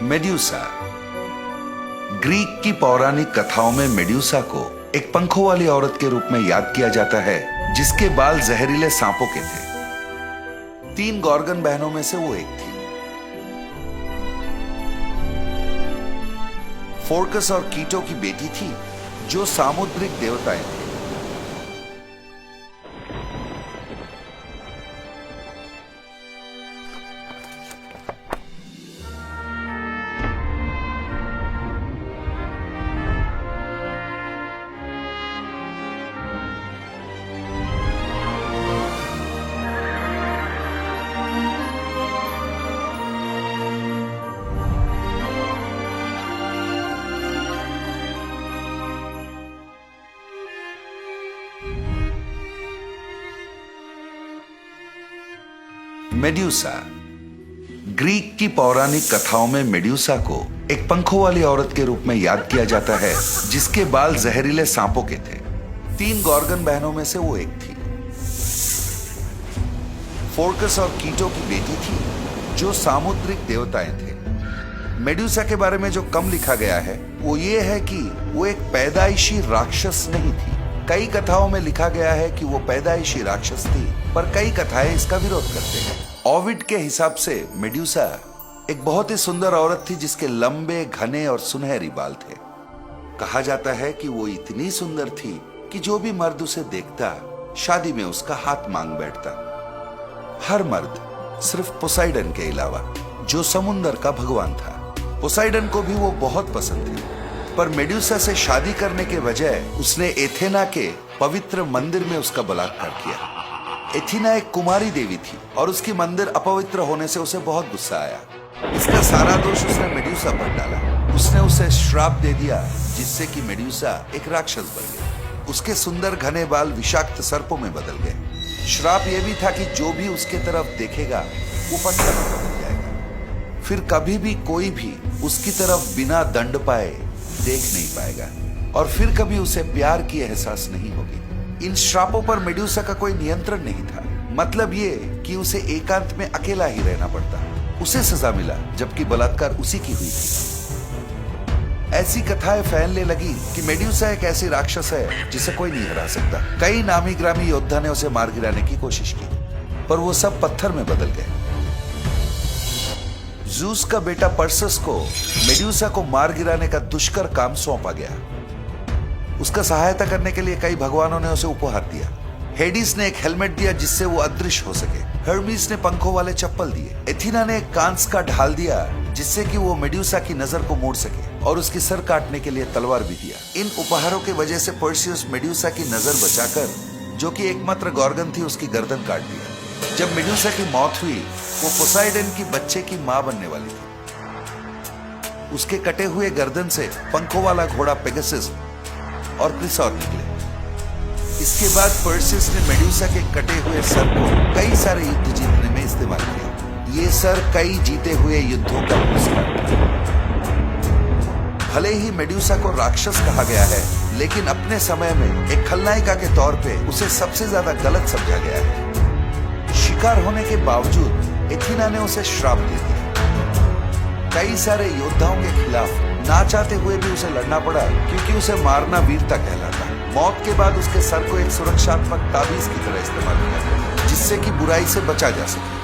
Medusa. Greek की पौराणिक कथाओं में मेड्यूसा को एक पंखों वाली औरत के रूप में याद किया जाता है, जिसके बाल जहरीले सांपों के थे। 3 गॉर्गन बहनों में से वो एक थी। फोर्कस और कीटो की बेटी थी, जो सामुद्रिक देवताएं थे। मेड्यूसा। ग्रीक की पौराणिक कथाओं में मेड्यूसा को एक पंखों वाली औरत के रूप में याद किया जाता है, जिसके बाल जहरीले सांपों के थे। 3 गॉर्गन बहनों में से वो एक थी। फोर्कस और कीटो की बेटी थी, जो सामुद्रिक देवताएं थे। मेड्यूसा के बारे में जो कम लिखा गया है वो ये है कि वो एक पैदाइशी राक्षस नहीं थी। कई कथाओं में लिखा गया है कि वो पैदाइशी राक्षस थी, पर कई कथाएं इसका विरोध करते हैं। ओविड के हिसाब से मेड्यूसा एक बहुत ही सुंदर औरत थी, जिसके लंबे, घने और सुनहरी बाल थे। कहा जाता है कि वो इतनी सुंदर थी कि जो भी मर्द उसे देखता, शादी में उसका हाथ मांग बैठता। हर मर्द सिर्फ पोसाइडन के अलावा, जो समुंदर का भगवान था। पोसाइडन को भी वो बहुत पसंद थी, पर मेड्यूसा से शादी करने के बजाय उसने एथेना के पवित्र मंदिर में उसका बलात्कार किया। एथेना एक कुमारी देवी थी और उसकी मंदिर अपवित्र होने से उसे बहुत गुस्सा आया। इसका सारा दोष उसने मेड्यूसा पर डाला। उसने उसे श्राप दे दिया, जिससे कि मेड्यूसा एक राक्षस बन गई। उसके सुंदर घने बाल विषाक्त सर्पों में बदल गए। श्राप यह भी था कि जो भी उसके तरफ देखेगा वो पत्थर में बदल जाएगा। फिर कभी भी कोई भी उसकी तरफ बिना दंड पाए देख नहीं पाएगा, और फिर कभी उसे प्यार की एहसास नहीं होगी। इन श्रापों पर मेड्यूसा का कोई नियंत्रण नहीं था। मतलब ये कि उसे एकांत में अकेला ही रहना पड़ता। उसे सजा मिला, जबकि बलात्कार उसी की हुई थी। ऐसी कथाएं फैलने लगी कि मेड्यूसा एक ऐसी राक्षस है जिसे कोई नहीं हरा सकता। कई नामी ग्रामी योद्धा ने उसे मार गिराने की कोशिश की, पर वो सब पत्थर में बदल गए। ज़ूस का बेटा पर्सस को मेड्यूसा को मार गिराने का दुष्कर काम सौंपा गया। उसका सहायता करने के लिए कई भगवानों ने उसे उपहार दिया। हेडिस ने एक हेलमेट दिया, जिससे वो अदृश्य हो सके। हर्मीस ने पंखों वाले चप्पल दिए। एथेना ने एक कांस का ढाल दिया, जिससे कि वो मेड्यूसा की नजर को मोड़ सके, और उसकी सर काटने के लिए तलवार भी दिया। इन उपहारों की वजह से पर्सियस मेड्यूसा की नजर बचाकर, जो कि एकमात्र गॉर्गन थी, उसकी गर्दन काट दिया। जब मेड्यूसा की मौत हुई, वो पोसाइडन की बच्चे की मां बनने वाली थी। उसके कटे हुए गर्दन से पंखों वाला घोड़ा पेगासस और क्रिसॉर निकले। इसके बाद पर्सियस ने मेड्यूसा के कटे हुए सर को कई सारे युद्ध जीतने में इस्तेमाल किया। ये सर कई जीते हुए युद्धों का पुरस्कार था। भले ही मेड्यूसा को राक्षस कहा गया है, लेकिन अपने समय में एक खलनायिका के तौर पे उसे सबसे ज्यादा गलत समझा गया है। शिकार होने के बावजूद एथेना ने उसे श्राप दे दिया। कई सारे योद्धाओं के खिलाफ ना चाहते हुए भी उसे लड़ना पड़ा, क्योंकि उसे मारना वीरता कहलाता। मौत के बाद उसके सर को एक सुरक्षात्मक ताबीज की तरह इस्तेमाल किया गया, जिससे कि बुराई से बचा जा सके।